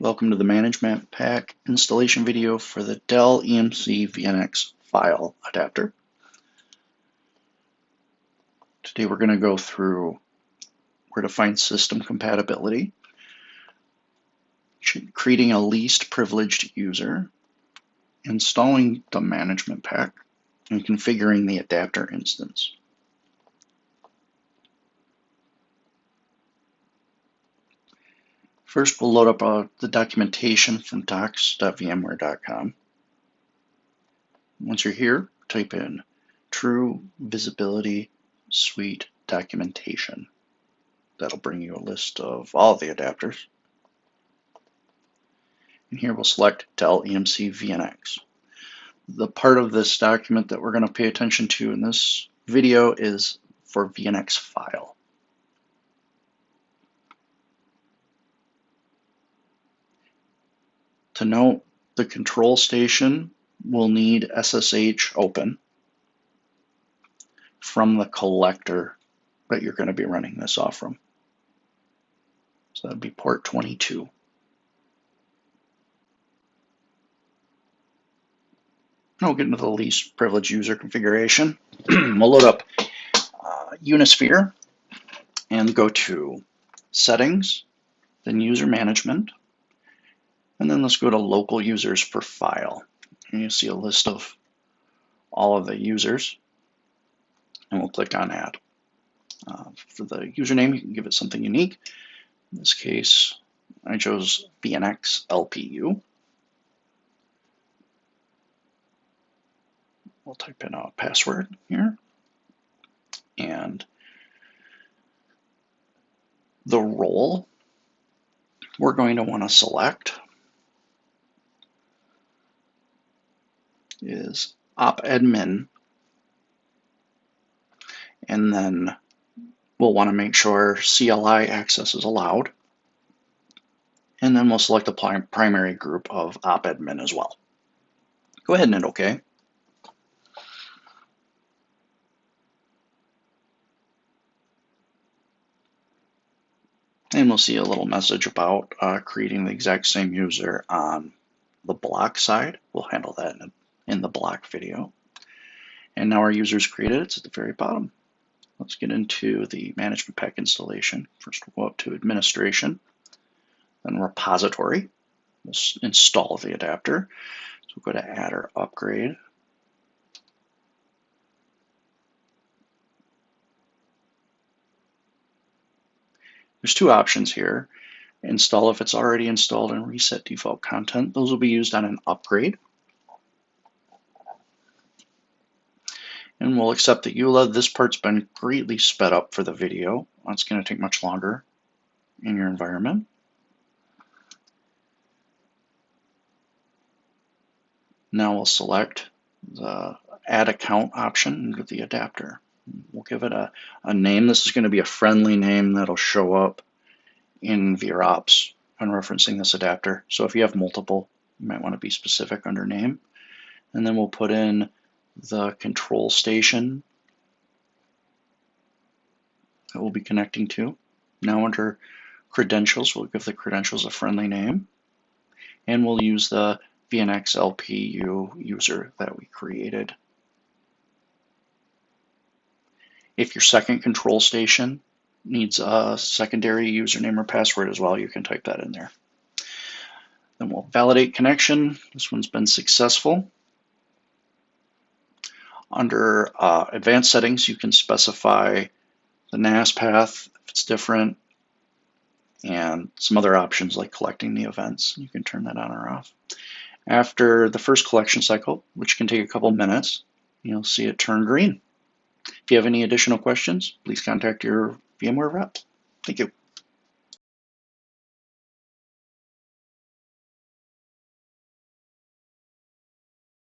Welcome to the Management Pack installation video for the Dell EMC VNX File adapter. Today we're going to go through where to find system compatibility, creating a least privileged user, installing the Management Pack, and configuring the adapter instance. First, we'll load up the documentation from docs.vmware.com. Once you're here, type in True Visibility Suite Documentation. That'll bring you a list of all the adapters. And here we'll select Dell EMC VNX. The part of this document that we're going to pay attention to in this video is for VNX File. To note, the control station will need SSH open from the collector that you're going to be running this off from. So that would be port 22. Now we'll get into the least privileged user configuration. We'll load up Unisphere and go to Settings, then User Management, and then let's go to Local Users for File. And you'll see a list of all of the users, and we'll click on Add. For the username, you can give it something unique. In this case, I chose VNX LPU. We'll type in a password here. And the role we're going to want to select is op-admin. And then we'll want to make sure CLI access is allowed. And then we'll select the primary group of op-admin as well. Go ahead and hit OK. And we'll see a little message about creating the exact same user on the block side. We'll handle that in the block video. And now our user is created. It's at the very bottom. Let's get into the Management Pack installation. First, we'll go up to Administration, then Repository. We'll install the adapter. So we'll go to Add or Upgrade. There's two options here. Install if it's already installed and reset default content. Those will be used on an upgrade. And we'll accept the EULA. This part's been greatly sped up for the video. It's going to take much longer in your environment. Now we'll select the Add Account option with the adapter. We'll give it a name. This is going to be a friendly name that'll show up in VROps when referencing this adapter. So if you have multiple, you might want to be specific under name. And then we'll put in the control station that we'll be connecting to. Now under credentials, we'll give the credentials a friendly name. And we'll use the VNX LPU user that we created. If your second control station needs a secondary username or password as well, you can type that in there. Then we'll validate connection. This one's been successful. Under advanced settings, you can specify the NAS path if it's different, and some other options like collecting the events. You can turn that on or off. After the first collection cycle, which can take a couple minutes, you'll see it turn green. If you have any additional questions, please contact your VMware rep. Thank you.